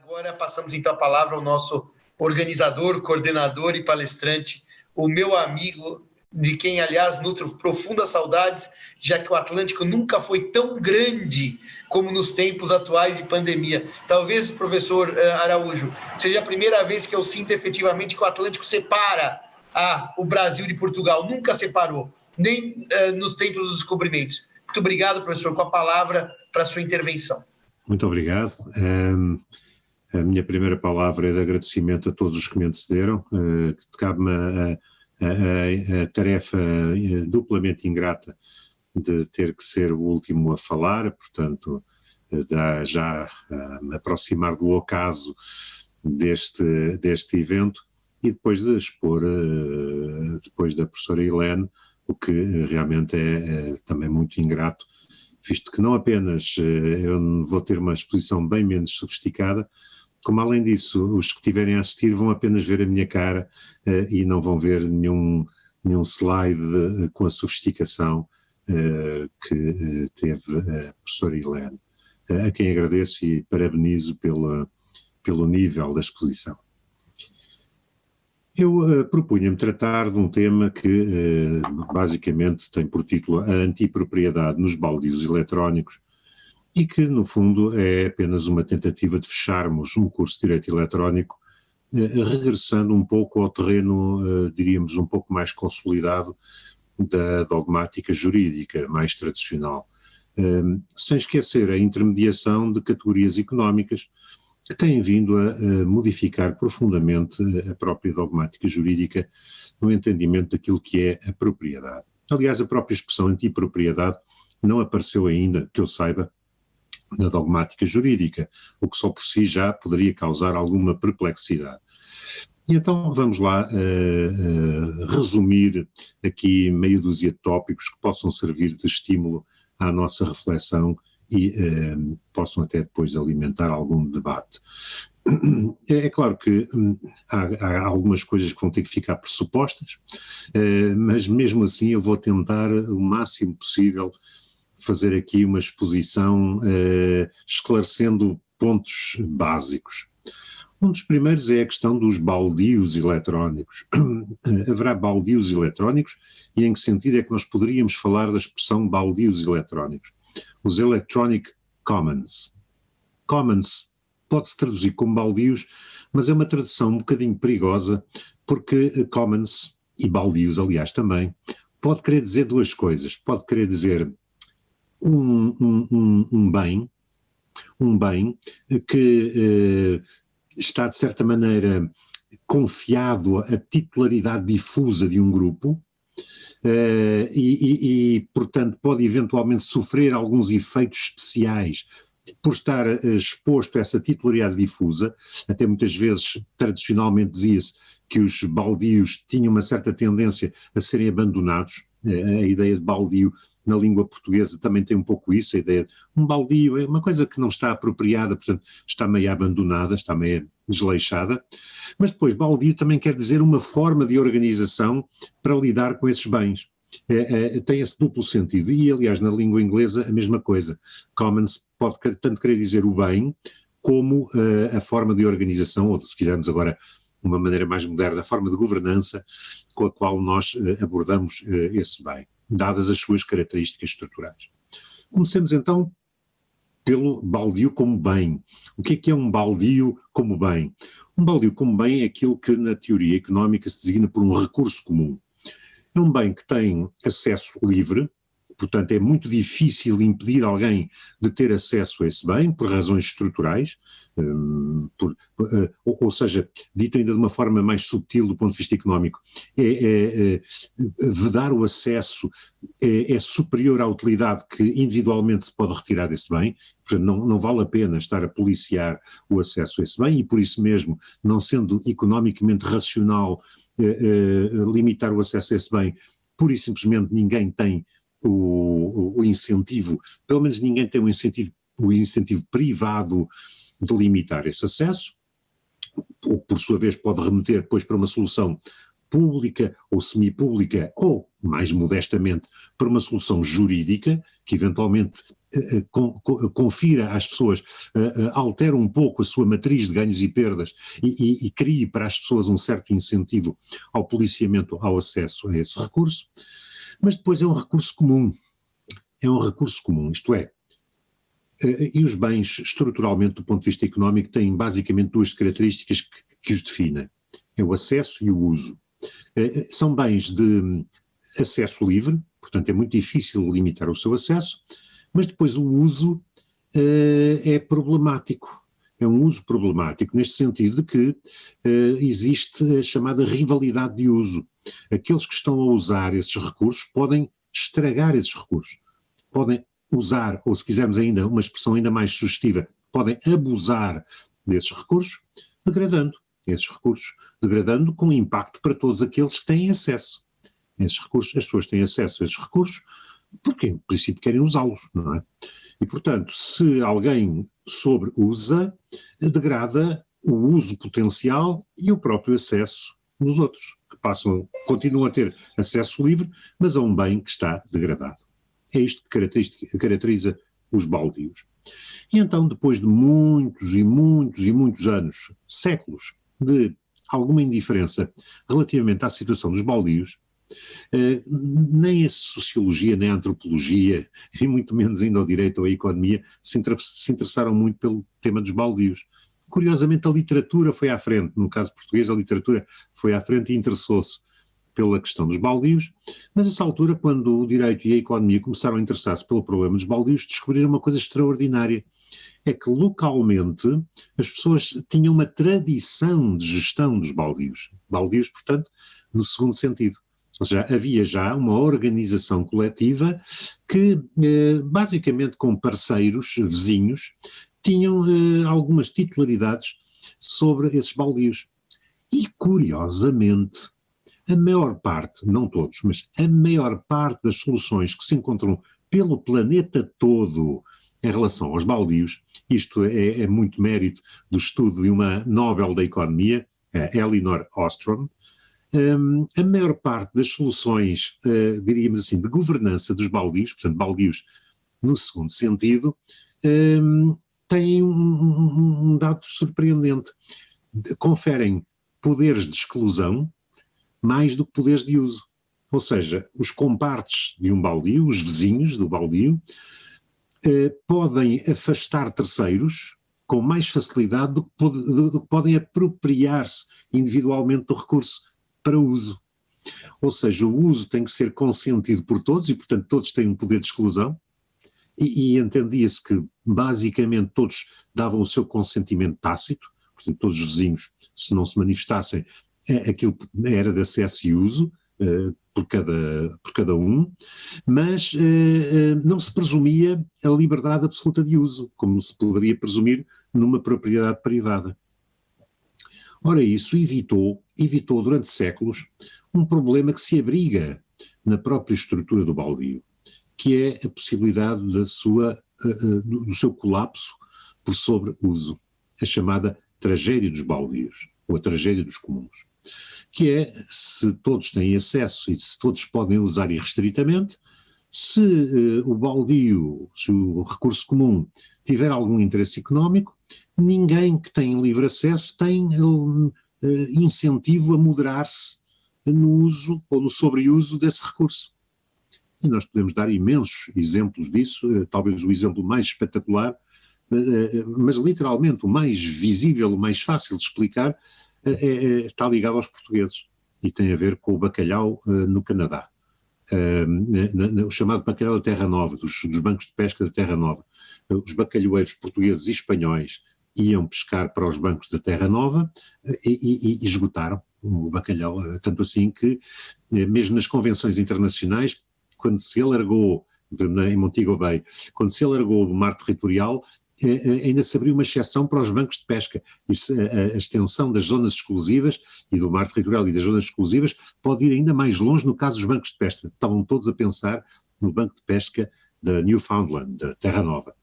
Agora passamos então a palavra ao nosso organizador, coordenador e palestrante, o meu amigo, de quem, aliás, nutro profundas saudades, já que o Atlântico nunca foi tão grande como nos tempos atuais de pandemia. Talvez, professor Araújo, seja a primeira vez que eu sinto efetivamente que o Atlântico separa o Brasil de Portugal. Nunca separou, nem nos tempos dos descobrimentos. Muito obrigado, professor, com a palavra para a sua intervenção. Muito obrigado. A minha primeira palavra é de agradecimento a todos os que me antecederam. Cabe-me a tarefa duplamente ingrata de ter que ser o último a falar, portanto, já me aproximar do ocaso deste evento e depois de expor, depois da professora Helene, o que realmente é também muito ingrato, visto que não apenas eu vou ter uma exposição bem menos sofisticada, como além disso, os que tiverem a assistir vão apenas ver a minha cara e não vão ver nenhum slide com a sofisticação que teve a professora Helene, a quem agradeço e parabenizo pelo nível da exposição. Eu propunha-me tratar de um tema que basicamente tem por título a antipropriedade nos baldios eletrónicos e que, no fundo, é apenas uma tentativa de fecharmos um curso de Direito Eletrónico, regressando um pouco ao terreno, diríamos, um pouco mais consolidado da dogmática jurídica mais tradicional, sem esquecer a intermediação de categorias económicas que têm vindo a modificar profundamente a própria dogmática jurídica no entendimento daquilo que é a propriedade. Aliás, a própria expressão antipropriedade não apareceu ainda, que eu saiba, na dogmática jurídica, o que só por si já poderia causar alguma perplexidade. E então vamos lá resumir aqui meia dúzia de tópicos que possam servir de estímulo à nossa reflexão e possam até depois alimentar algum debate. É claro que há algumas coisas que vão ter que ficar pressupostas, mas mesmo assim eu vou tentar o máximo possível fazer aqui uma exposição esclarecendo pontos básicos. Um dos primeiros é a questão dos baldios eletrónicos. Haverá baldios eletrónicos e em que sentido é que nós poderíamos falar da expressão baldios eletrónicos? Os Electronic Commons. Commons pode-se traduzir como baldios, mas é uma tradução um bocadinho perigosa, porque commons, e baldios aliás também, pode querer dizer duas coisas. Pode querer dizer um bem que está de certa maneira confiado à titularidade difusa de um grupo, portanto, pode eventualmente sofrer alguns efeitos especiais por estar exposto a essa titularidade difusa. Até muitas vezes, tradicionalmente dizia-se que os baldios tinham uma certa tendência a serem abandonados. A ideia de baldio na língua portuguesa também tem um pouco isso, a ideia de um baldio é uma coisa que não está apropriada, portanto está meio abandonada, está meio desleixada, mas depois baldio também quer dizer uma forma de organização para lidar com esses bens. Tem esse duplo sentido e aliás na língua inglesa a mesma coisa. Commons pode tanto querer dizer o bem como a forma de organização, ou se quisermos agora uma maneira mais moderna, a forma de governança com a qual nós abordamos esse bem, dadas as suas características estruturais. Comecemos então pelo baldio como bem. O que é um baldio como bem? Um baldio como bem é aquilo que na teoria económica se designa por um recurso comum. É um bem que tem acesso livre, portanto é muito difícil impedir alguém de ter acesso a esse bem por razões estruturais, ou seja, dito ainda de uma forma mais subtil do ponto de vista económico, vedar o acesso é superior à utilidade que individualmente se pode retirar desse bem, portanto não vale a pena estar a policiar o acesso a esse bem e por isso mesmo, não sendo economicamente racional limitar o acesso a esse bem, pura e simplesmente ninguém tem o incentivo, pelo menos ninguém tem o incentivo privado de limitar esse acesso, ou por sua vez pode remeter depois para uma solução pública ou semipública ou, mais modestamente, para uma solução jurídica que eventualmente confira às pessoas, altere um pouco a sua matriz de ganhos e perdas e crie para as pessoas um certo incentivo ao policiamento, ao acesso a esse recurso, mas depois é um recurso comum. É um recurso comum, isto é, e os bens, estruturalmente, do ponto de vista económico, têm basicamente duas características que os definem. É o acesso e o uso. São bens de acesso livre, portanto é muito difícil limitar o seu acesso, mas depois o uso é problemático. É um uso problemático, neste sentido de que existe a chamada rivalidade de uso. Aqueles que estão a usar esses recursos podem estragar esses recursos. Podem usar, ou se quisermos ainda uma expressão ainda mais sugestiva, podem abusar desses recursos, degradando esses recursos, degradando com impacto para todos aqueles que têm acesso a esses recursos. As pessoas têm acesso a esses recursos porque, em princípio, querem usá-los, não é? E, portanto, se alguém sobreusa, degrada o uso potencial e o próprio acesso dos outros, que continuam a ter acesso livre, mas a um bem que está degradado. É isto que caracteriza os baldios. E então, depois de muitos e muitos e muitos anos, séculos, de alguma indiferença relativamente à situação dos baldios, nem a sociologia, nem a antropologia, e muito menos ainda o direito ou a economia, se interessaram muito pelo tema dos baldios. Curiosamente, a literatura foi à frente, no caso português, a literatura foi à frente e interessou-se pela questão dos baldios, mas a essa altura, quando o direito e a economia começaram a interessar-se pelo problema dos baldios, descobriram uma coisa extraordinária. É que localmente as pessoas tinham uma tradição de gestão dos baldios. Baldios, portanto, no segundo sentido. Ou seja, havia já uma organização coletiva que, basicamente com parceiros, vizinhos, tinham algumas titularidades sobre esses baldios. E, curiosamente, a maior parte, não todos, mas a maior parte das soluções que se encontram pelo planeta todo em relação aos baldios, isto é muito mérito do estudo de uma Nobel da Economia, a Elinor Ostrom, a maior parte das soluções, diríamos assim, de governança dos baldios, portanto baldios no segundo sentido, têm um dado surpreendente. Conferem poderes de exclusão mais do que poderes de uso. Ou seja, os compartes de um baldio, os vizinhos do baldio, podem afastar terceiros com mais facilidade do que podem apropriar-se individualmente do recurso para uso. Ou seja, o uso tem que ser consentido por todos e, portanto, todos têm um poder de exclusão e entendia-se que, basicamente, todos davam o seu consentimento tácito, portanto, todos os vizinhos, se não se manifestassem, aquilo era de acesso e uso por cada um, mas não se presumia a liberdade absoluta de uso, como se poderia presumir numa propriedade privada. Ora, isso evitou durante séculos um problema que se abriga na própria estrutura do baldio, que é a possibilidade do seu colapso por sobreuso, a chamada tragédia dos baldios, ou a tragédia dos comuns, que é se todos têm acesso e se todos podem usar irrestritamente, se o baldio, se o recurso comum tiver algum interesse económico, ninguém que tem livre acesso tem incentivo a moderar-se no uso ou no sobreuso desse recurso. E nós podemos dar imensos exemplos disso, talvez o exemplo mais espetacular, mas literalmente o mais visível, o mais fácil de explicar, está ligado aos portugueses e tem a ver com o bacalhau no Canadá. O chamado bacalhau da Terra Nova, dos bancos de pesca da Terra Nova. Os bacalhoeiros portugueses e espanhóis iam pescar para os bancos da Terra Nova e esgotaram o bacalhau, tanto assim que, mesmo nas convenções internacionais, quando se alargou, em Montego Bay, quando se alargou do mar territorial, ainda se abriu uma exceção para os bancos de pesca. A extensão das zonas exclusivas e do mar territorial e das zonas exclusivas pode ir ainda mais longe no caso dos bancos de pesca. Estavam todos a pensar no banco de pesca da Newfoundland, da Terra Nova,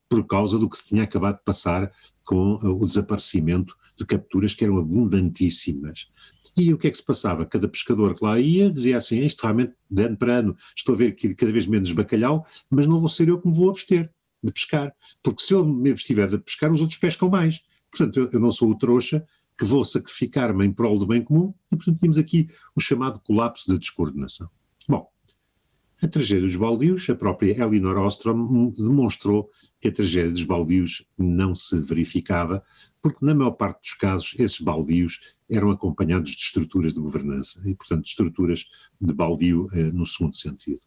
por causa do que tinha acabado de passar com o desaparecimento de capturas que eram abundantíssimas. E o que é que se passava? Cada pescador que lá ia dizia assim, isto realmente de ano para ano estou a ver aqui cada vez menos bacalhau, mas não vou ser eu que me vou abster. de pescar, porque se eu me abstiver de pescar, os outros pescam mais. Portanto, eu não sou o trouxa que vou sacrificar-me em prol do bem comum, e portanto tínhamos aqui o chamado colapso da descoordenação. Bom, a tragédia dos baldios, a própria Elinor Ostrom demonstrou que a tragédia dos baldios não se verificava, porque na maior parte dos casos esses baldios eram acompanhados de estruturas de governança, e portanto de estruturas de baldio no segundo sentido.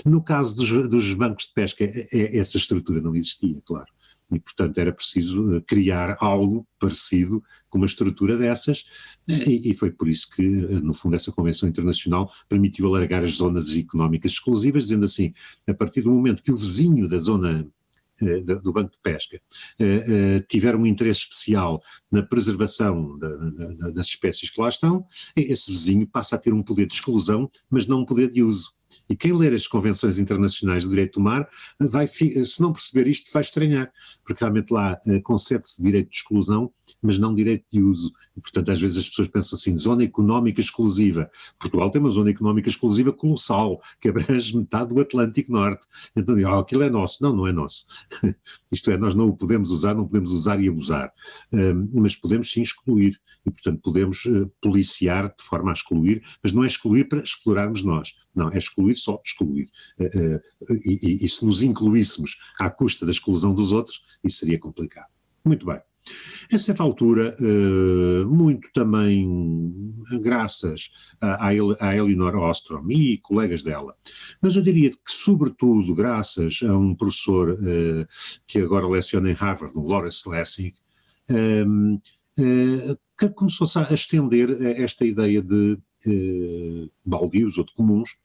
No caso dos bancos de pesca, essa estrutura não existia, claro. E, portanto, era preciso criar algo parecido com uma estrutura dessas, e foi por isso que, no fundo, essa Convenção Internacional permitiu alargar as zonas económicas exclusivas, dizendo assim, a partir do momento que o vizinho da zona do banco de pesca tiver um interesse especial na preservação das espécies que lá estão, esse vizinho passa a ter um poder de exclusão, mas não um poder de uso. E quem ler as convenções internacionais do direito do mar, se não perceber isto, vai estranhar, porque realmente lá concede-se direito de exclusão, mas não direito de uso. E, portanto, às vezes as pessoas pensam assim, zona económica exclusiva. Portugal tem uma zona económica exclusiva colossal, que abrange metade do Atlântico Norte. Então, aquilo é nosso. Não, não é nosso. Isto é, nós não o podemos usar, não podemos usar e abusar. Mas podemos sim excluir. E, portanto, podemos policiar de forma a excluir, mas não é excluir para explorarmos nós. Não, é excluir só excluir. E se nos incluíssemos à custa da exclusão dos outros, isso seria complicado. Muito bem. A certa altura, muito também graças à Elinor Ostrom e colegas dela, mas eu diria que sobretudo graças a um professor que agora leciona em Harvard, o Lawrence Lessig, que começou-se a estender esta ideia de baldios ou de comuns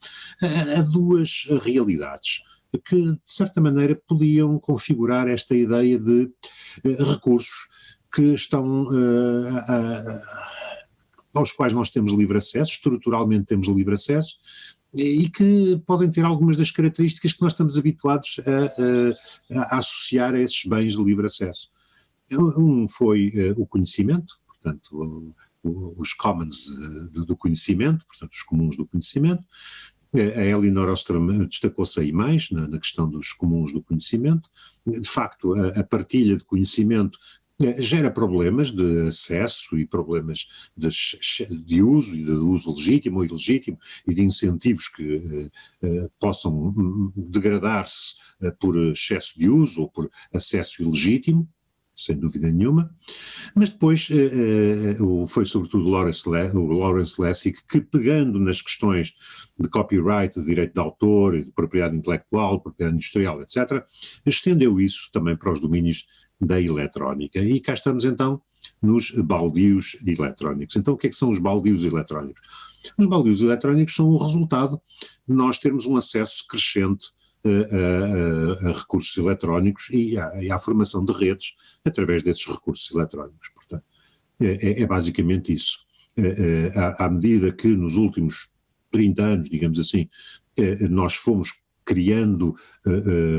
a duas realidades que, de certa maneira, podiam configurar esta ideia de recursos que estão aos quais nós temos livre acesso, estruturalmente temos livre acesso, e que podem ter algumas das características que nós estamos habituados a associar a esses bens de livre acesso. Um foi o conhecimento, portanto, os commons do conhecimento, portanto, os comuns do conhecimento. A Elinor Ostrom destacou-se aí mais na questão dos comuns do conhecimento. De facto, a partilha de conhecimento gera problemas de acesso e problemas de uso, e de uso legítimo ou ilegítimo, e de incentivos que possam degradar-se por excesso de uso ou por acesso ilegítimo, sem dúvida nenhuma, mas depois foi sobretudo o Lawrence Lessig que, pegando nas questões de copyright, de direito de autor, de propriedade intelectual, propriedade industrial, etc., estendeu isso também para os domínios da eletrónica. E cá estamos então nos baldios eletrónicos. Então o que é que são os baldios eletrónicos? Os baldios eletrónicos são o resultado de nós termos um acesso crescente a recursos eletrónicos e à formação de redes através desses recursos eletrónicos. Portanto, é basicamente isso. À medida que nos últimos 30 anos, digamos assim, nós fomos criando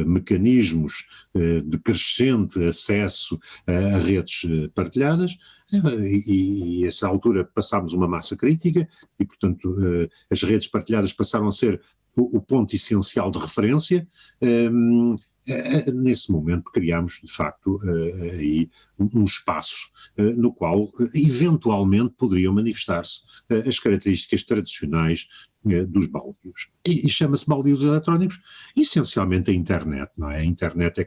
mecanismos de crescente acesso a redes partilhadas, e a essa altura passámos uma massa crítica e, portanto, as redes partilhadas passaram a ser o ponto essencial de referência. Nesse momento criámos, de facto, aí um espaço no qual eventualmente poderiam manifestar-se as características tradicionais dos baldios. E chama-se baldios eletrónicos essencialmente a internet, não é? A internet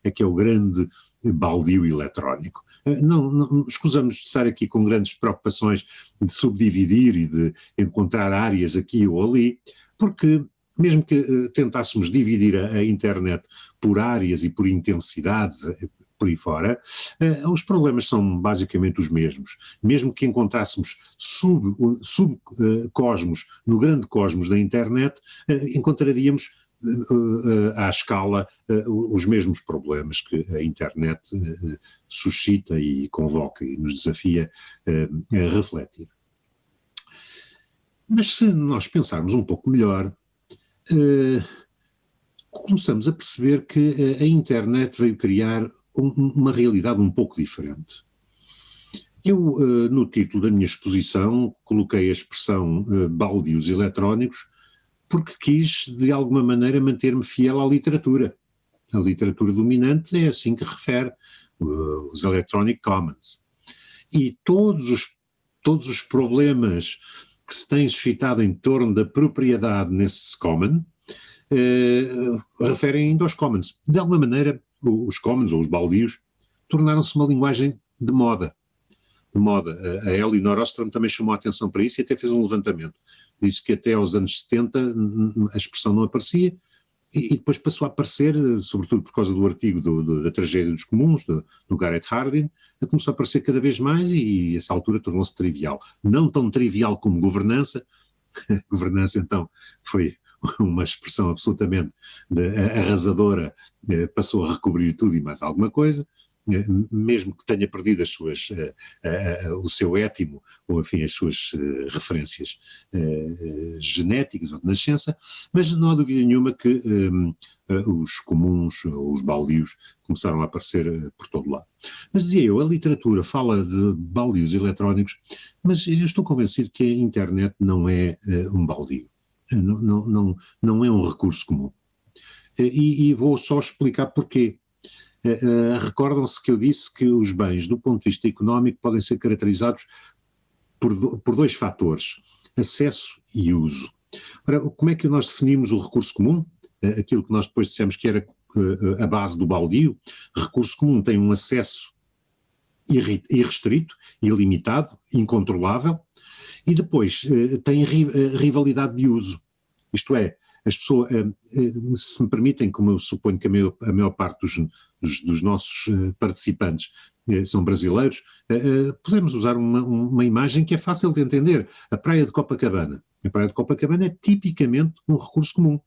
é que é o grande baldio eletrónico. Não escusamos de estar aqui com grandes preocupações de subdividir e de encontrar áreas aqui ou ali, porque mesmo que tentássemos dividir a internet por áreas e por intensidades por aí fora, os problemas são basicamente os mesmos. Mesmo que encontrássemos subcosmos no grande cosmos da internet, encontraríamos à escala os mesmos problemas que a internet suscita e convoca e nos desafia a refletir. Mas se nós pensarmos um pouco melhor, começamos a perceber que a internet veio criar uma realidade um pouco diferente. Eu, no título da minha exposição, coloquei a expressão baldios eletrónicos porque quis, de alguma maneira, manter-me fiel à literatura. a literatura dominante é assim que refere, os Electronic Commons. E todos os problemas que se têm suscitado em torno da propriedade nesse common referem ainda aos commons. De alguma maneira, os commons ou os baldios tornaram-se uma linguagem de moda. A Elinor Ostrom também chamou a atenção para isso e até fez um levantamento. Disse que até aos anos 70 a expressão não aparecia e depois passou a aparecer, sobretudo por causa do artigo da tragédia dos comuns, do Garrett Hardin, começou a aparecer cada vez mais e essa altura tornou-se trivial. Não tão trivial como governança. Governança então foi uma expressão absolutamente arrasadora, passou a recobrir tudo e mais alguma coisa, mesmo que tenha perdido o seu étimo, ou enfim, as suas referências genéticas ou de nascença, mas não há dúvida nenhuma que os comuns, os baldios, começaram a aparecer por todo lado. Mas dizia eu, a literatura fala de baldios eletrónicos, mas eu estou convencido que a internet não é um baldio, não é um recurso comum. E vou só explicar porquê. Recordam-se que eu disse que os bens, do ponto de vista económico, podem ser caracterizados por dois fatores, acesso e uso. Ora, como é que nós definimos o recurso comum? Aquilo que nós depois dissemos que era a base do baldio. Recurso comum tem um acesso irrestrito, ilimitado, incontrolável, e depois tem rivalidade de uso. Isto é, as pessoas, se me permitem, como eu suponho que a maior parte dos nossos participantes são brasileiros, podemos usar uma imagem que é fácil de entender. A Praia de Copacabana. A Praia de Copacabana é tipicamente um recurso comum.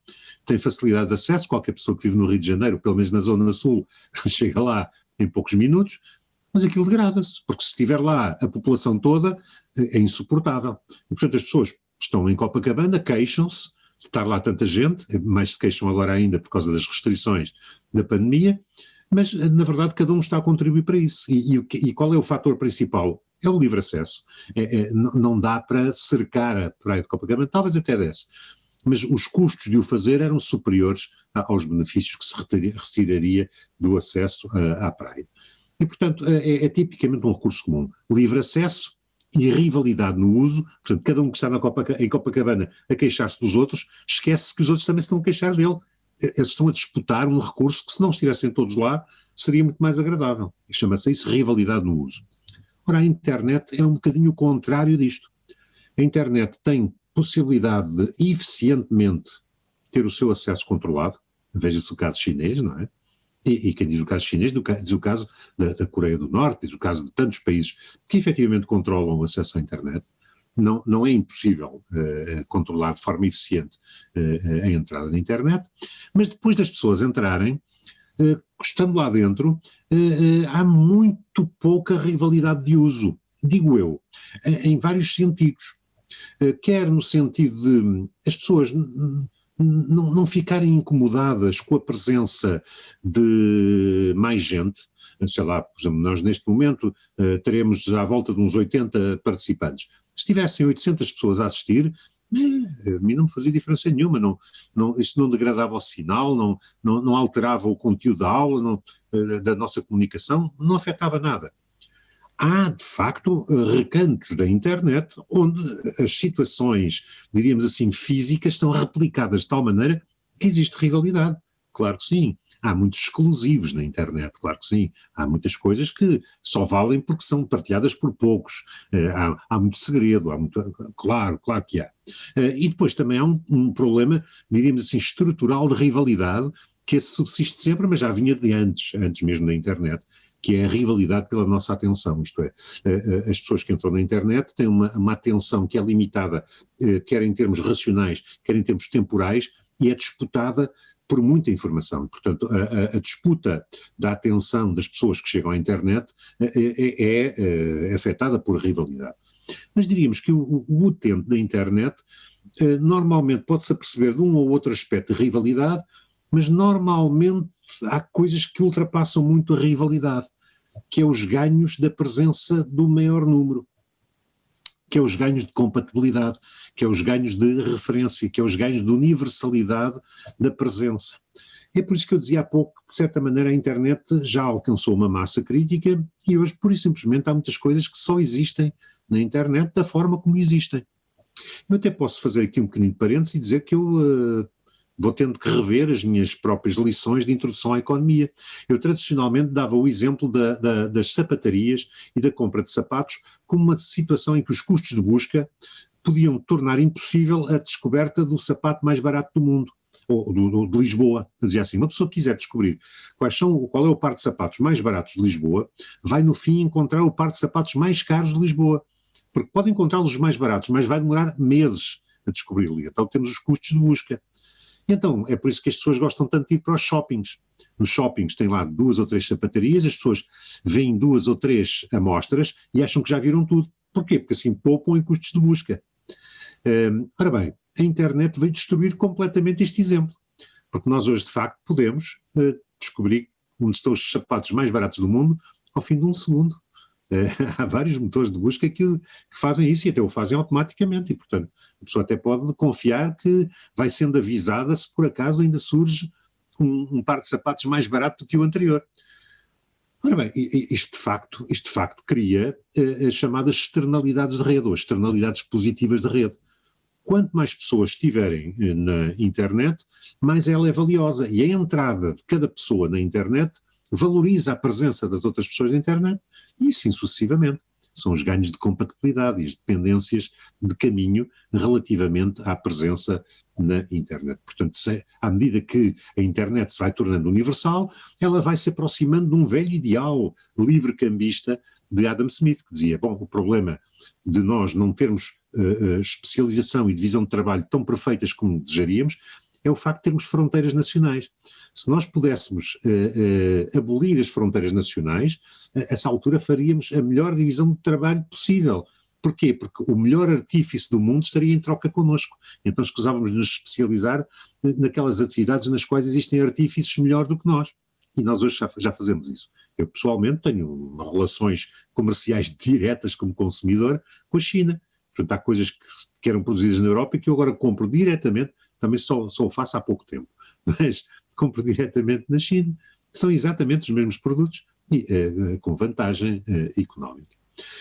Tem facilidade de acesso, qualquer pessoa que vive no Rio de Janeiro, pelo menos na Zona Sul, chega lá em poucos minutos, mas aquilo degrada-se, porque se estiver lá a população toda, é insuportável. E, portanto, as pessoas estão em Copacabana, queixam-se de estar lá tanta gente, mais se queixam agora ainda por causa das restrições da pandemia, mas na verdade cada um está a contribuir para isso. E qual é o fator principal? É o livre acesso. Não dá para cercar a Praia de Copacabana, talvez até desse, mas os custos de o fazer eram superiores aos benefícios que se retiraria do acesso à praia. E portanto é tipicamente um recurso comum. Livre acesso e rivalidade no uso, portanto, cada um que está em Copacabana a queixar-se dos outros, esquece que os outros também se estão a queixar dele. Eles estão a disputar um recurso que, se não estivessem todos lá, seria muito mais agradável. E chama-se isso rivalidade no uso. Ora, a internet é um bocadinho o contrário disto. A internet tem possibilidade de eficientemente ter o seu acesso controlado. Veja-se o caso chinês, não é? E quem diz o caso chinês diz o caso da Coreia do Norte, diz o caso de tantos países que efetivamente controlam o acesso à internet. Não é impossível controlar de forma eficiente a entrada na internet, mas depois das pessoas entrarem, estando lá dentro, há muito pouca rivalidade de uso, digo eu, em vários sentidos. Quer no sentido de as pessoas não ficarem incomodadas com a presença de mais gente. Sei lá, por exemplo, nós neste momento teremos à volta de uns 80 participantes. Se tivessem 800 pessoas a assistir, a mim não me fazia diferença nenhuma, isto não degradava o sinal, não alterava o conteúdo da aula, da nossa comunicação, não afetava nada. Há, de facto, recantos da internet onde as situações, diríamos assim, físicas são replicadas de tal maneira que existe rivalidade. Claro que sim. Há muitos exclusivos na internet, claro que sim. Há muitas coisas que só valem porque são partilhadas por poucos. Há muito segredo, claro que há. E depois também há um problema, diríamos assim, estrutural de rivalidade, que esse subsiste sempre, mas já vinha de antes mesmo da internet, que é a rivalidade pela nossa atenção, isto é, as pessoas que entram na internet têm uma atenção que é limitada, quer em termos racionais, quer em termos temporais, e é disputada por muita informação. Portanto, a disputa da atenção das pessoas que chegam à internet é afetada por rivalidade. Mas diríamos que o utente da internet normalmente pode-se aperceber de um ou outro aspecto de rivalidade, mas normalmente há coisas que ultrapassam muito a rivalidade, que é os ganhos da presença do maior número, que é os ganhos de compatibilidade, que é os ganhos de referência, que é os ganhos de universalidade da presença. É por isso que eu dizia há pouco que, de certa maneira, a internet já alcançou uma massa crítica e hoje, pura e simplesmente, há muitas coisas que só existem na internet da forma como existem. Eu até posso fazer aqui um pequenino parênteses e dizer que eu vou tendo que rever as minhas próprias lições de introdução à economia. Eu tradicionalmente dava o exemplo das sapatarias e da compra de sapatos como uma situação em que os custos de busca podiam tornar impossível a descoberta do sapato mais barato do mundo, ou de Lisboa. Eu dizia assim, uma pessoa que quiser descobrir qual é o par de sapatos mais baratos de Lisboa, vai no fim encontrar o par de sapatos mais caros de Lisboa, porque pode encontrá-los mais baratos, mas vai demorar meses a descobri-lo. Então temos os custos de busca. Então é por isso que as pessoas gostam tanto de ir para os shoppings. Nos shoppings tem lá 2 ou 3 sapatarias, as pessoas veem 2 ou 3 amostras e acham que já viram tudo. Porquê? Porque assim poupam em custos de busca. Ora bem, a internet veio destruir completamente este exemplo, porque nós hoje de facto podemos descobrir onde estão os sapatos mais baratos do mundo ao fim de um segundo. Há vários motores de busca que fazem isso e até o fazem automaticamente e, portanto, a pessoa até pode confiar que vai sendo avisada se por acaso ainda surge um par de sapatos mais barato do que o anterior. Ora bem, isto de facto cria as chamadas externalidades de rede, ou externalidades positivas de rede. Quanto mais pessoas estiverem na internet, mais ela é valiosa. E a entrada de cada pessoa na internet valoriza a presença das outras pessoas na internet e assim sucessivamente. São os ganhos de compatibilidade e as dependências de caminho relativamente à presença na internet. Portanto, à medida que a internet se vai tornando universal, ela vai se aproximando de um velho ideal livre-cambista de Adam Smith, que dizia, bom, o problema de nós não termos especialização e divisão de trabalho tão perfeitas como desejaríamos é o facto de termos fronteiras nacionais. Se nós pudéssemos abolir as fronteiras nacionais, a essa altura faríamos a melhor divisão de trabalho possível. Porquê? Porque o melhor artífice do mundo estaria em troca connosco. Então escusávamos de nos especializar naquelas atividades nas quais existem artífices melhor do que nós. E nós hoje já fazemos isso. Eu pessoalmente tenho relações comerciais diretas como consumidor com a China. Portanto, há coisas que eram produzidas na Europa e que eu agora compro diretamente, também só o faço há pouco tempo, mas compro diretamente na China. São exatamente os mesmos produtos e com vantagem económica.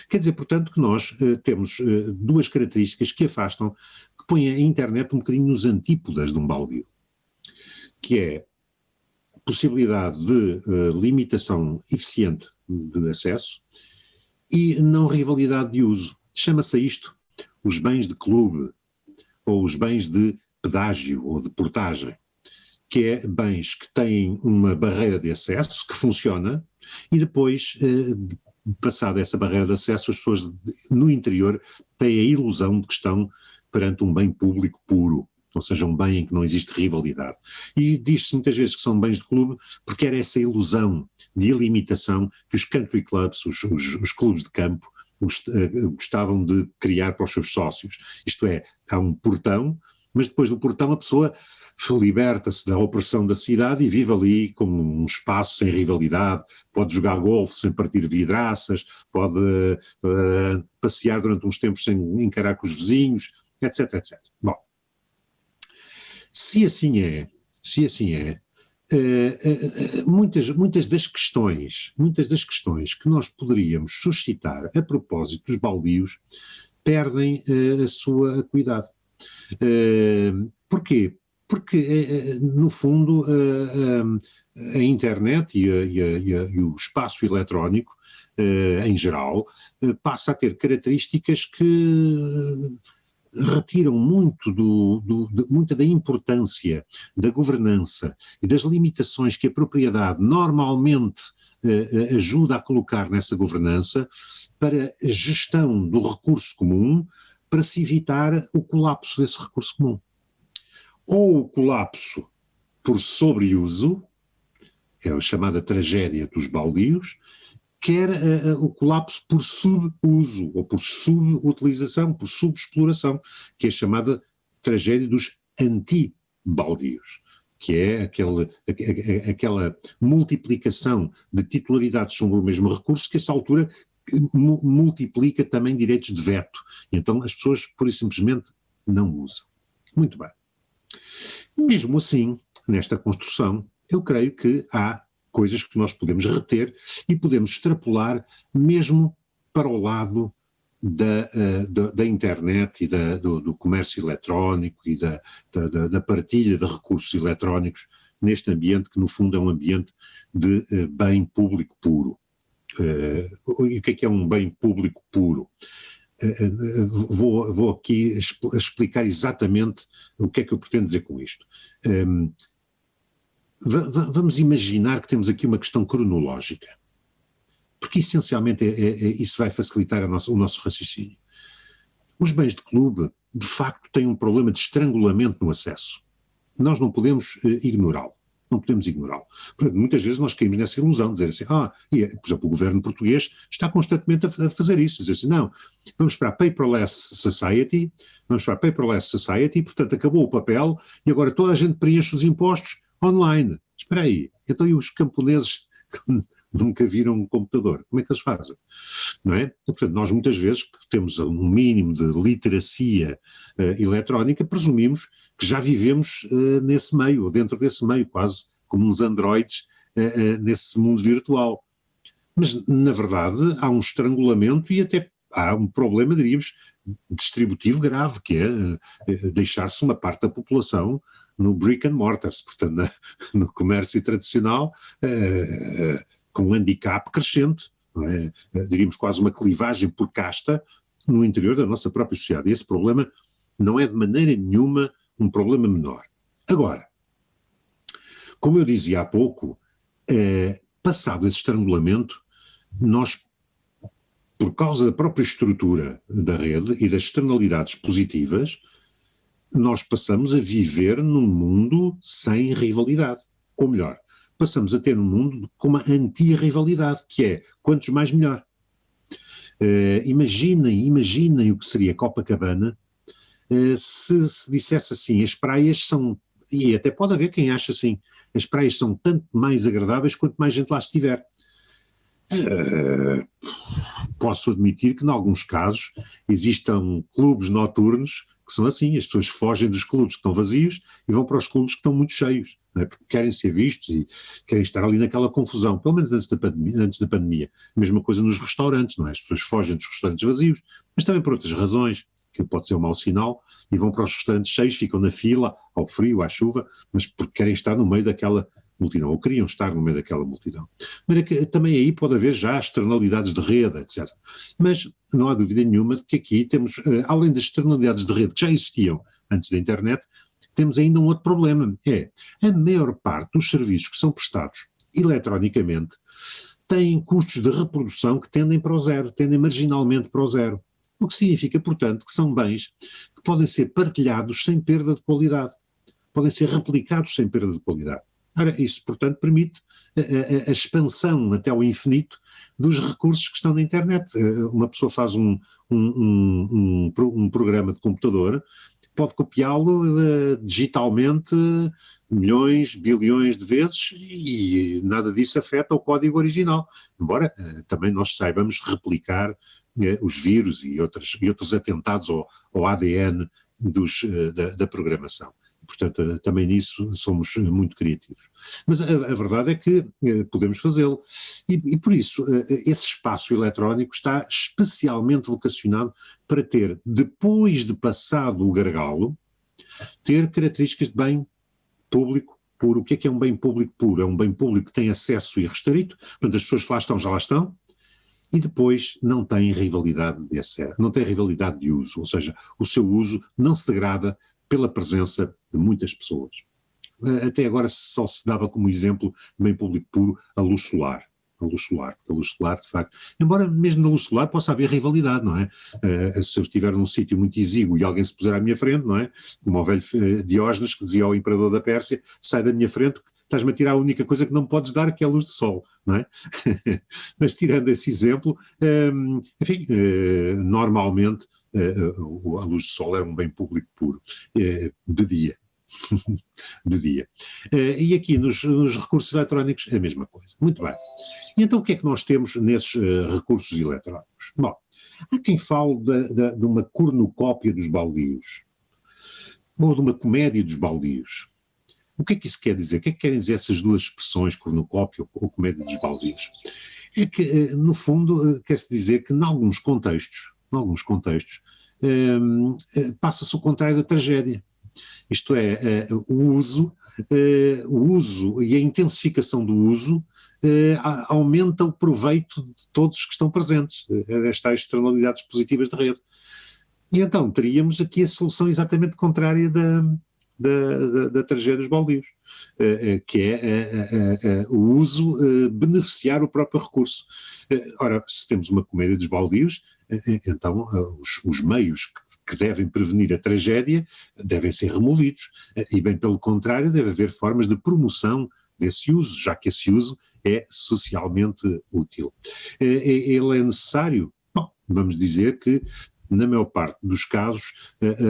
Quer dizer, portanto, que nós temos 2 características que afastam, que põem a internet um bocadinho nos antípodas de um baldio, que é a possibilidade de limitação eficiente de acesso e não rivalidade de uso. Chama-se a isto os bens de clube, ou os bens de pedágio ou de portagem, que é bens que têm uma barreira de acesso que funciona e depois, passada essa barreira de acesso, as pessoas no interior têm a ilusão de que estão perante um bem público puro, ou seja, um bem em que não existe rivalidade. E diz-se muitas vezes que são bens de clube porque era essa ilusão de ilimitação que os country clubs, os clubes de campo, gostavam de criar para os seus sócios. Isto é, há um portão, mas depois do portão a pessoa liberta-se da opressão da cidade e vive ali como um espaço sem rivalidade, pode jogar golfe sem partir vidraças, pode passear durante uns tempos sem encarar com os vizinhos, etc, etc. Bom, se assim é, muitas das questões que nós poderíamos suscitar a propósito dos baldios perdem a sua acuidade. Porquê? Porque, no fundo, a internet e o espaço eletrónico, em geral, passa a ter características que retiram muita da importância da governança e das limitações que a propriedade normalmente ajuda a colocar nessa governança para a gestão do recurso comum, para se evitar o colapso desse recurso comum. Ou o colapso por sobreuso, é a chamada tragédia dos baldios, quer o colapso por subuso, ou por subutilização, por subexploração, que é a chamada tragédia dos anti-baldios, que é aquela multiplicação de titularidades sobre o mesmo recurso que, a essa altura, multiplica também direitos de veto. Então as pessoas, pura e simplesmente, não usam. Muito bem. Mesmo assim, nesta construção, Eu creio que há coisas que nós podemos reter e podemos extrapolar mesmo para o lado da internet e do comércio eletrónico e da partilha de recursos eletrónicos neste ambiente que, no fundo, é um ambiente de bem público puro. E o que é um bem público puro? Vou aqui explicar exatamente o que é que eu pretendo dizer com isto. Vamos imaginar que temos aqui uma questão cronológica, porque essencialmente isso vai facilitar o nosso raciocínio. Os bens de clube, de facto, têm um problema de estrangulamento no acesso. Nós não podemos ignorá-lo. Não podemos ignorá-lo. Muitas vezes nós caímos nessa ilusão de dizer assim, por exemplo, o governo português está constantemente a fazer isso, dizer assim, não, vamos para a paperless society, portanto acabou o papel e agora toda a gente preenche os impostos online. Espera aí, então e os camponeses que nunca viram um computador, como é que eles fazem? Não é? Portanto, nós muitas vezes que temos um mínimo de literacia eletrónica, presumimos que já vivemos nesse meio, ou dentro desse meio, quase como uns androides nesse mundo virtual. Mas, na verdade, há um estrangulamento e até há um problema, diríamos, distributivo grave, que é deixar-se uma parte da população no brick and mortars, portanto, no comércio tradicional, com um handicap crescente, não é? Diríamos quase uma clivagem por casta no interior da nossa própria sociedade. E esse problema não é de maneira nenhuma um problema menor. Agora, como eu dizia há pouco, passado esse estrangulamento, nós, por causa da própria estrutura da rede e das externalidades positivas, nós passamos a viver num mundo sem rivalidade. Ou melhor, passamos a ter um mundo com uma anti-rivalidade, que é quantos mais melhor. Imaginem o que seria Copacabana se dissesse assim, as praias são, e até pode haver quem ache assim, as praias são tanto mais agradáveis quanto mais gente lá estiver. Posso admitir que, em alguns casos, existam clubes noturnos que são assim, as pessoas fogem dos clubes que estão vazios e vão para os clubes que estão muito cheios, não é? Porque querem ser vistos e querem estar ali naquela confusão, pelo menos antes da pandemia. A mesma coisa nos restaurantes, não é? As pessoas fogem dos restaurantes vazios, mas também por outras razões, que pode ser um mau sinal, e vão para os restaurantes cheios, ficam na fila, ao frio, à chuva, mas porque querem estar no meio daquela multidão, ou queriam estar no meio daquela multidão. Mas é que também aí pode haver já externalidades de rede, etc. Mas não há dúvida nenhuma de que aqui temos, além das externalidades de rede que já existiam antes da internet, temos ainda um outro problema, é a maior parte dos serviços que são prestados eletronicamente têm custos de reprodução que tendem para o zero, tendem marginalmente para o zero. O que significa, portanto, que são bens que podem ser partilhados sem perda de qualidade, podem ser replicados sem perda de qualidade. Ora, isso, portanto, permite a expansão até ao infinito dos recursos que estão na internet. Uma pessoa faz um programa de computador, pode copiá-lo digitalmente milhões, bilhões de vezes e nada disso afeta o código original. Embora também nós saibamos replicar os vírus e outros atentados ao ADN da programação. Portanto, também nisso somos muito criativos. Mas a verdade é que podemos fazê-lo. E por isso, esse espaço eletrónico está especialmente vocacionado para ter, depois de passado o gargalo, ter características de bem público puro. O que é um bem público puro? É um bem público que tem acesso irrestrito, portanto as pessoas que lá estão já lá estão, e depois não tem rivalidade de acesso, não tem rivalidade de uso, ou seja, o seu uso não se degrada pela presença de muitas pessoas. Até agora só se dava como exemplo de bem público puro a luz solar. Porque a luz solar, de facto, embora mesmo na luz solar possa haver rivalidade, não é? Se eu estiver num sítio muito exíguo e alguém se puser à minha frente, não é? Como o velho Diógenes que dizia ao imperador da Pérsia, sai da minha frente, estás-me a tirar a única coisa que não me podes dar, que é a luz do sol, não é? Mas tirando esse exemplo, enfim, normalmente a luz do sol é um bem público puro, de dia. De dia. E aqui nos recursos eletrónicos é a mesma coisa. Muito bem. E então o que é que nós temos nesses recursos eletrónicos? Bom, há quem fale de uma cornucópia dos baldios, ou de uma comédia dos baldios. O que é que isso quer dizer? O que é que querem dizer essas duas expressões, cornucópia ou comédia dos baldios? É que, no fundo, quer-se dizer que, em alguns contextos, passa-se o contrário da tragédia. Isto é, o uso e a intensificação do uso aumenta o proveito de todos os que estão presentes, estas externalidades positivas da rede. E então teríamos aqui a solução exatamente contrária da tragédia dos baldios, que é o uso beneficiar o próprio recurso. Ora, se temos uma comédia dos baldios, então os meios que devem prevenir a tragédia devem ser removidos, e bem pelo contrário, deve haver formas de promoção desse uso, já que esse uso é socialmente útil. Ele é necessário? Bom, vamos dizer que na maior parte dos casos,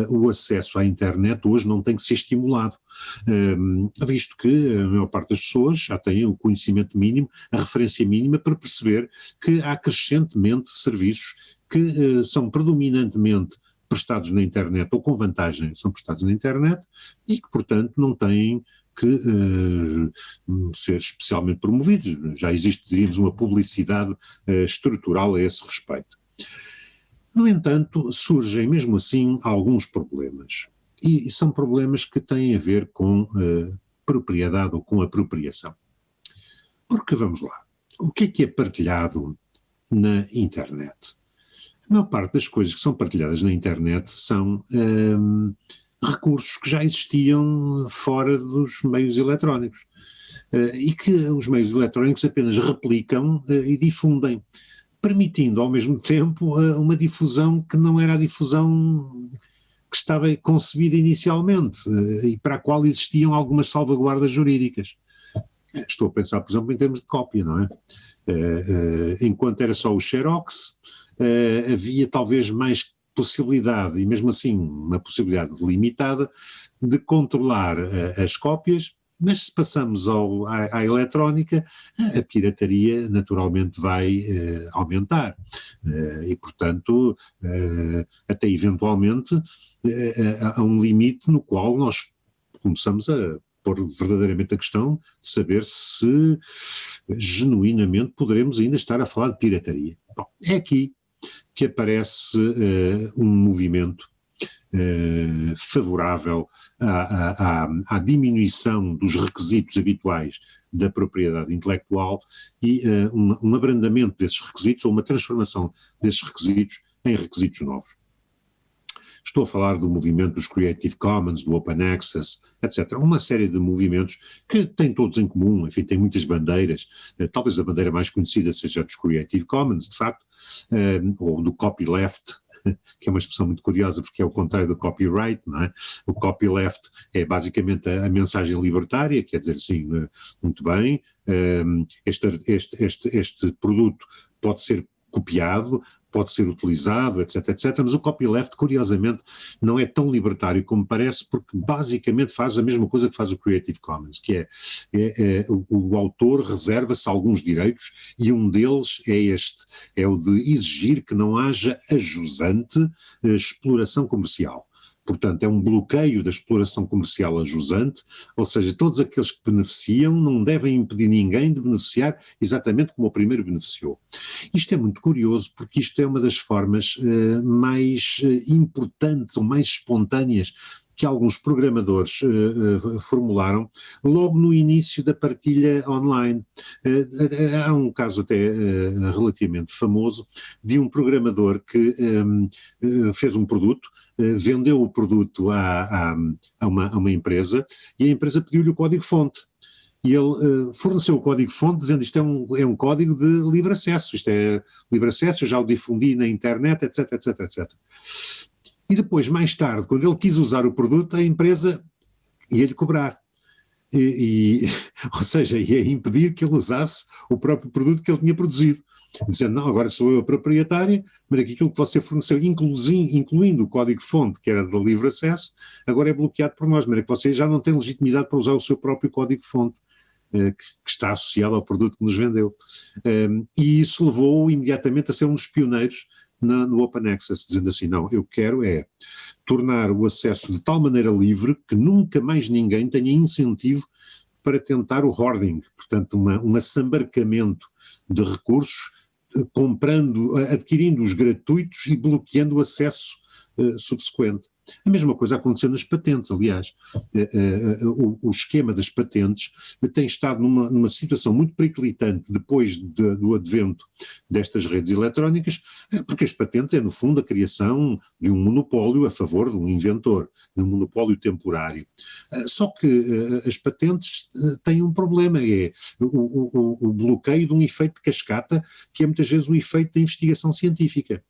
o acesso à internet hoje não tem que ser estimulado, visto que a maior parte das pessoas já têm o conhecimento mínimo, a referência mínima para perceber que há crescentemente serviços que são predominantemente prestados na internet ou com vantagem são prestados na internet e que, portanto, não têm que ser especialmente promovidos. Já existe, diríamos, uma publicidade estrutural a esse respeito. No entanto, surgem mesmo assim alguns problemas, e são problemas que têm a ver com propriedade ou com apropriação. Porque, vamos lá, o que é partilhado na internet? A maior parte das coisas que são partilhadas na internet são recursos que já existiam fora dos meios eletrónicos e que os meios eletrónicos apenas replicam e difundem, permitindo ao mesmo tempo uma difusão que não era a difusão que estava concebida inicialmente e para a qual existiam algumas salvaguardas jurídicas. Estou a pensar, por exemplo, em termos de cópia, não é? Enquanto era só o Xerox, havia talvez mais possibilidade, e mesmo assim uma possibilidade limitada, de controlar as cópias, mas se passamos à eletrónica, a pirataria naturalmente vai aumentar e, portanto, até eventualmente há um limite no qual nós começamos a pôr verdadeiramente a questão de saber se genuinamente poderemos ainda estar a falar de pirataria. Bom, é aqui que aparece um movimento favorável à diminuição dos requisitos habituais da propriedade intelectual e um abrandamento desses requisitos ou uma transformação desses requisitos em requisitos novos. Estou a falar do movimento dos Creative Commons, do Open Access, etc. Uma série de movimentos que têm todos em comum, enfim, têm muitas bandeiras. Talvez a bandeira mais conhecida seja a dos Creative Commons, de facto, ou do copyleft, que é uma expressão muito curiosa porque é o contrário do copyright, não é? O copyleft é basicamente a mensagem libertária, quer dizer assim, muito bem, este produto pode ser copiado, pode ser utilizado, etc, etc, mas o copyleft, curiosamente, não é tão libertário como parece, porque basicamente faz a mesma coisa que faz o Creative Commons, que o autor reserva-se alguns direitos e um deles é o de exigir que não haja a jusante exploração comercial. Portanto, é um bloqueio da exploração comercial a jusante, ou seja, todos aqueles que beneficiam não devem impedir ninguém de beneficiar exatamente como o primeiro beneficiou. Isto é muito curioso porque isto é uma das formas mais importantes ou mais espontâneas que alguns programadores formularam logo no início da partilha online. Há um caso até relativamente famoso de um programador que fez um produto, vendeu o produto a uma empresa e a empresa pediu-lhe o código-fonte. E ele forneceu o código-fonte dizendo isto é um código de livre acesso, isto é livre acesso, eu já o difundi na internet, etc, etc, etc. E depois, mais tarde, quando ele quis usar o produto, a empresa ia-lhe cobrar. Ou seja, ia impedir que ele usasse o próprio produto que ele tinha produzido. Dizendo, não, agora sou eu a proprietária, mas aquilo que você forneceu, incluindo o código-fonte, que era de livre acesso, agora é bloqueado por nós, mas é que você já não tem legitimidade para usar o seu próprio código-fonte, que está associado ao produto que nos vendeu. E isso levou-o imediatamente a ser um dos pioneiros no Open Access, dizendo assim, não, eu quero é tornar o acesso de tal maneira livre que nunca mais ninguém tenha incentivo para tentar o hoarding, portanto um assambarcamento de recursos, adquirindo os gratuitos e bloqueando o acesso subsequente. A mesma coisa aconteceu nas patentes, aliás. O esquema das patentes tem estado numa situação muito periclitante depois do advento destas redes eletrónicas, porque as patentes é, no fundo, a criação de um monopólio a favor de um inventor, de um monopólio temporário. Só que as patentes têm um problema, é o bloqueio de um efeito de cascata, que é muitas vezes o efeito da investigação científica.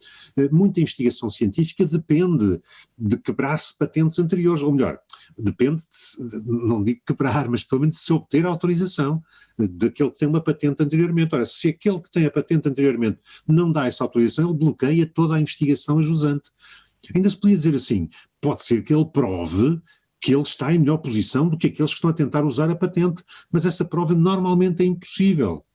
Muita investigação científica depende de quebrar-se patentes anteriores, ou melhor, depende, não digo quebrar, mas pelo menos de se obter a autorização daquele que tem uma patente anteriormente. Ora, se aquele que tem a patente anteriormente não dá essa autorização, ele bloqueia toda a investigação ajusante. Ainda se podia dizer assim, pode ser que ele prove que ele está em melhor posição do que aqueles que estão a tentar usar a patente, mas essa prova normalmente é impossível.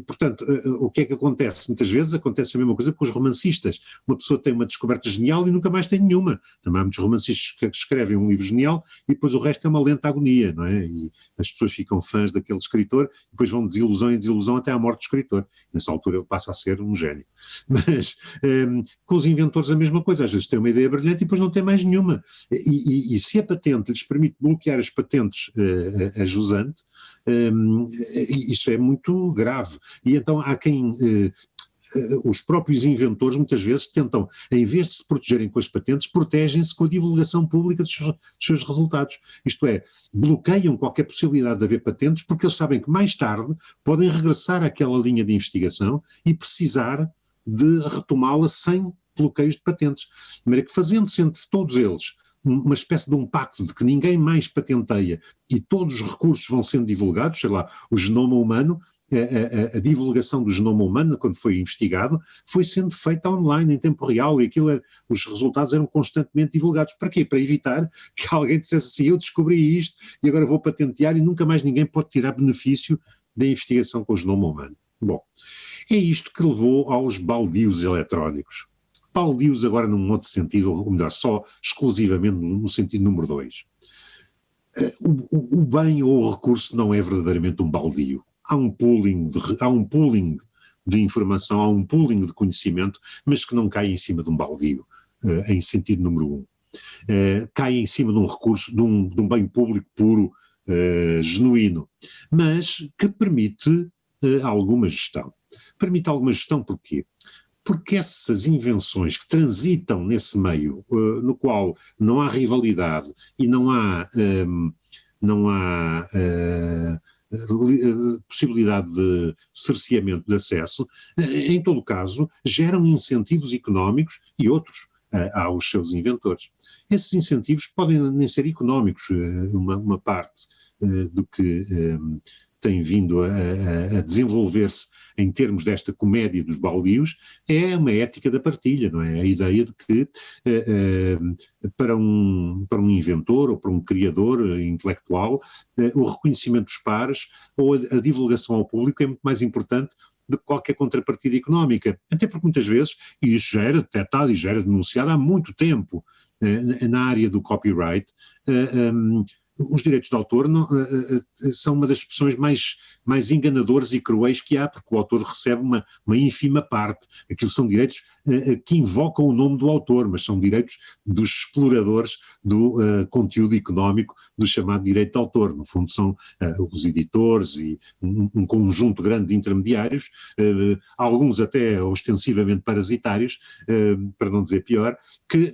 Portanto, o que é que acontece? Muitas vezes acontece a mesma coisa com os romancistas. Uma pessoa tem uma descoberta genial e nunca mais tem nenhuma. Também há muitos romancistas que escrevem um livro genial e depois o resto é uma lenta agonia, não é? E as pessoas ficam fãs daquele escritor e depois vão de desilusão em desilusão até à morte do escritor. Nessa altura ele passa a ser um gênio. Mas com os inventores a mesma coisa. Às vezes tem uma ideia brilhante e depois não tem mais nenhuma. E se a patente lhes permite bloquear as patentes a jusante, isso é muito grave. E então há quem, os próprios inventores muitas vezes tentam, em vez de se protegerem com as patentes, protegem-se com a divulgação pública dos seus resultados. Isto é, bloqueiam qualquer possibilidade de haver patentes porque eles sabem que mais tarde podem regressar àquela linha de investigação e precisar de retomá-la sem bloqueios de patentes. De maneira que, fazendo-se entre todos eles uma espécie de um pacto de que ninguém mais patenteia e todos os recursos vão sendo divulgados, sei lá, o genoma humano, a divulgação do genoma humano, quando foi investigado, foi sendo feita online, em tempo real, e os resultados eram constantemente divulgados. Para quê? Para evitar que alguém dissesse assim, eu descobri isto e agora vou patentear e nunca mais ninguém pode tirar benefício da investigação com o genoma humano. Bom, é isto que levou aos baldios eletrónicos. Baldios agora num outro sentido, ou melhor, só exclusivamente no sentido número 2. O bem ou o recurso não é verdadeiramente um baldio. Há um pooling de informação, há um pooling de conhecimento, mas que não cai em cima de um baldio, em sentido número 1. Cai em cima de um recurso, de um bem público puro, genuíno, mas que permite alguma gestão. Permite alguma gestão porquê? Porque essas invenções que transitam nesse meio, no qual não há rivalidade e não há possibilidade de cerceamento de acesso, em todo caso, geram incentivos económicos e outros aos seus inventores. Esses incentivos podem nem ser económicos, uma parte do que tem vindo a desenvolver-se em termos desta comédia dos baldios, é uma ética da partilha, não é? A ideia de que para um inventor ou para um criador intelectual, o reconhecimento dos pares ou a divulgação ao público é muito mais importante de qualquer contrapartida económica. Até porque muitas vezes, e isso já era detectado e já era denunciado há muito tempo na área do copyright, os direitos de autor são uma das expressões mais enganadoras e cruéis que há, porque o autor recebe uma ínfima parte. Aquilo são direitos que invocam o nome do autor, mas são direitos dos exploradores do conteúdo económico do chamado direito de autor. No fundo são os editores e um conjunto grande de intermediários, alguns até ostensivamente parasitários, para não dizer pior, que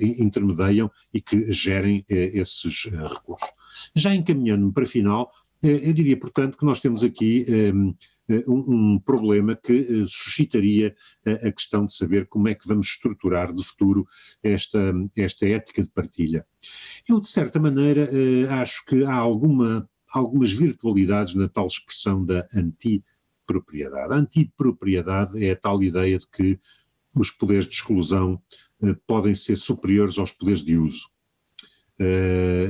intermediam e que gerem esses recursos. Já encaminhando-me para final, eu diria, portanto, que nós temos aqui um problema que suscitaria a questão de saber como é que vamos estruturar de futuro esta ética de partilha. Eu, de certa maneira, acho que há algumas virtualidades na tal expressão da antipropriedade. A antipropriedade é a tal ideia de que os poderes de exclusão podem ser superiores aos poderes de uso.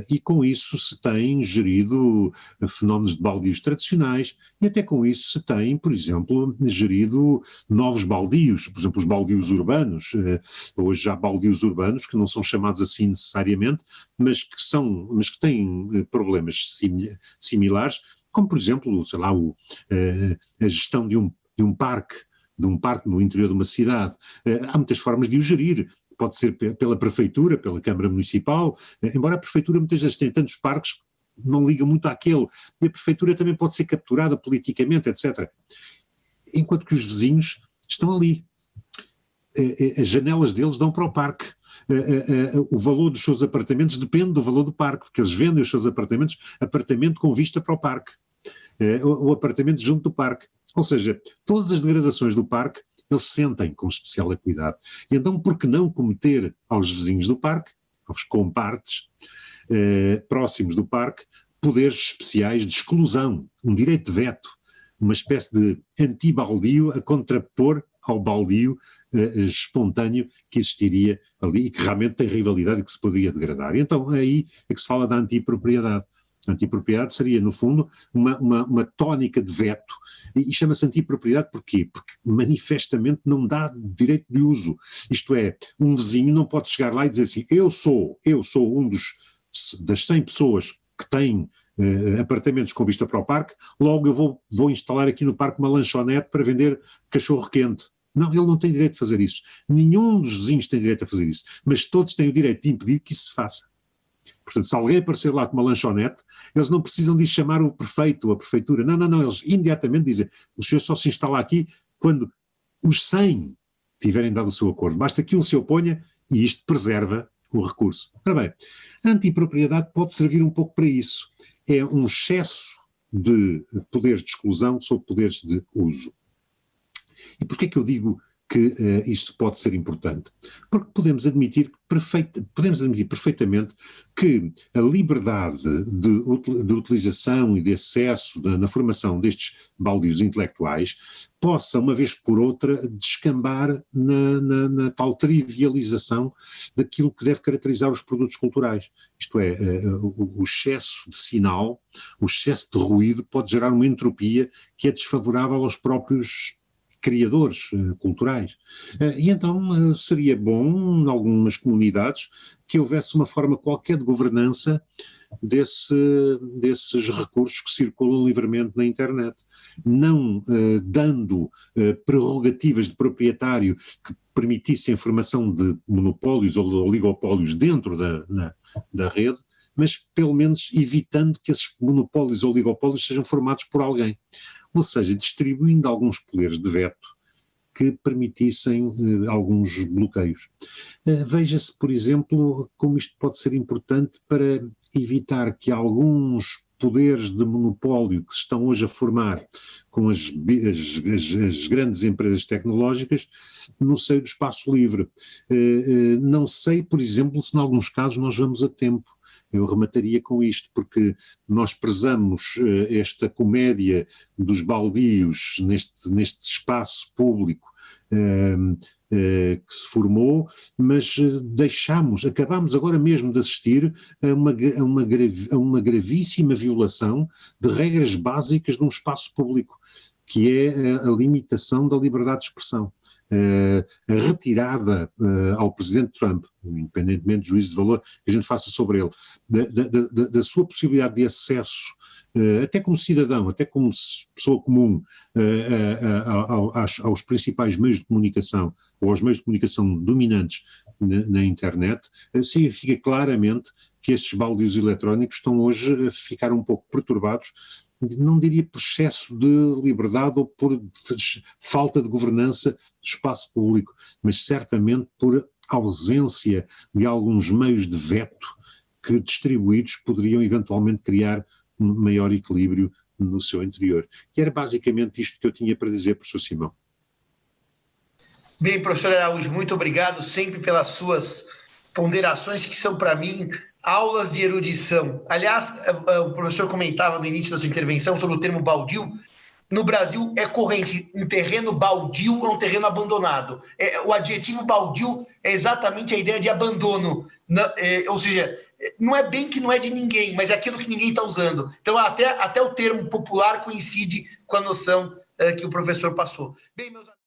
E com isso se tem gerido fenómenos de baldios tradicionais e até com isso se tem, por exemplo, gerido novos baldios, por exemplo, os baldios urbanos. Hoje há baldios urbanos que não são chamados assim necessariamente, mas que têm problemas similares, como por exemplo, sei lá, a gestão de um parque no interior de uma cidade. Há muitas formas de o gerir. Pode ser pela prefeitura, pela Câmara Municipal, embora a prefeitura muitas vezes tenha tantos parques, não liga muito àquele, e a prefeitura também pode ser capturada politicamente, etc. Enquanto que os vizinhos estão ali. As janelas deles dão para o parque. O valor dos seus apartamentos depende do valor do parque, porque eles vendem os seus apartamento com vista para o parque, o apartamento junto do parque. Ou seja, todas as degradações do parque eles sentem com especial cuidado. E então, por que não cometer aos vizinhos do parque, aos compartes próximos do parque, poderes especiais de exclusão, um direito de veto, uma espécie de anti-baldio a contrapor ao baldio espontâneo que existiria ali e que realmente tem rivalidade e que se poderia degradar. E então aí é que se fala da antipropriedade. A antipropriedade seria, no fundo, uma tónica de veto, e chama-se antipropriedade porquê? Porque manifestamente não dá direito de uso. Isto é, um vizinho não pode chegar lá e dizer assim, eu sou um das 100 pessoas que têm apartamentos com vista para o parque, logo eu vou instalar aqui no parque uma lanchonete para vender cachorro quente. Não, ele não tem direito de fazer isso. Nenhum dos vizinhos tem direito a fazer isso, mas todos têm o direito de impedir que isso se faça. Portanto, se alguém aparecer lá com uma lanchonete, eles não precisam de chamar o prefeito ou a prefeitura. Não, eles imediatamente dizem, o senhor só se instala aqui quando os 100 tiverem dado o seu acordo. Basta que um se oponha e isto preserva o recurso. Ora bem, a antipropriedade pode servir um pouco para isso. É um excesso de poderes de exclusão sobre poderes de uso. E porquê é que eu digo que isto pode ser importante? Porque podemos admitir perfeitamente que a liberdade de utilização e de acesso na formação destes baldios intelectuais possa, uma vez por outra, descambar na tal trivialização daquilo que deve caracterizar os produtos culturais. Isto é, o excesso de sinal, o excesso de ruído pode gerar uma entropia que é desfavorável aos próprios criadores culturais. E então seria bom, em algumas comunidades, que houvesse uma forma qualquer de governança desses recursos que circulam livremente na internet, não dando prerrogativas de proprietário que permitissem a formação de monopólios ou oligopólios dentro da rede, mas pelo menos evitando que esses monopólios ou oligopólios sejam formados por alguém. Ou seja, distribuindo alguns poderes de veto que permitissem alguns bloqueios. Veja-se, por exemplo, como isto pode ser importante para evitar que alguns poderes de monopólio que se estão hoje a formar com as grandes empresas tecnológicas no seio do espaço livre. Não sei, por exemplo, se em alguns casos nós vamos a tempo. Eu remataria com isto, porque nós prezamos esta comédia dos baldios neste espaço público que se formou, mas acabamos agora mesmo de assistir a uma gravíssima violação de regras básicas de um espaço público, que é a limitação da liberdade de expressão. A retirada ao Presidente Trump, independentemente do juízo de valor que a gente faça sobre ele, da sua possibilidade de acesso, até como cidadão, até como pessoa comum, aos principais meios de comunicação, ou aos meios de comunicação dominantes na internet, significa claramente que estes baldios eletrónicos estão hoje a ficar um pouco perturbados, não diria por excesso de liberdade ou por falta de governança do espaço público, mas certamente por ausência de alguns meios de veto que distribuídos poderiam eventualmente criar um maior equilíbrio no seu interior. E era basicamente isto que eu tinha para dizer, professor Simão. Bem, professor Araújo, muito obrigado sempre pelas suas ponderações que são, para mim, aulas de erudição. Aliás, o professor comentava no início da sua intervenção sobre o termo baldio. no Brasil é corrente. Um terreno baldio é um terreno abandonado. O adjetivo baldio é exatamente a ideia de abandono. Ou seja, não é bem que não é de ninguém, mas é aquilo que ninguém está usando. Então, até o termo popular coincide com a noção que o professor passou. Bem, meus amigos.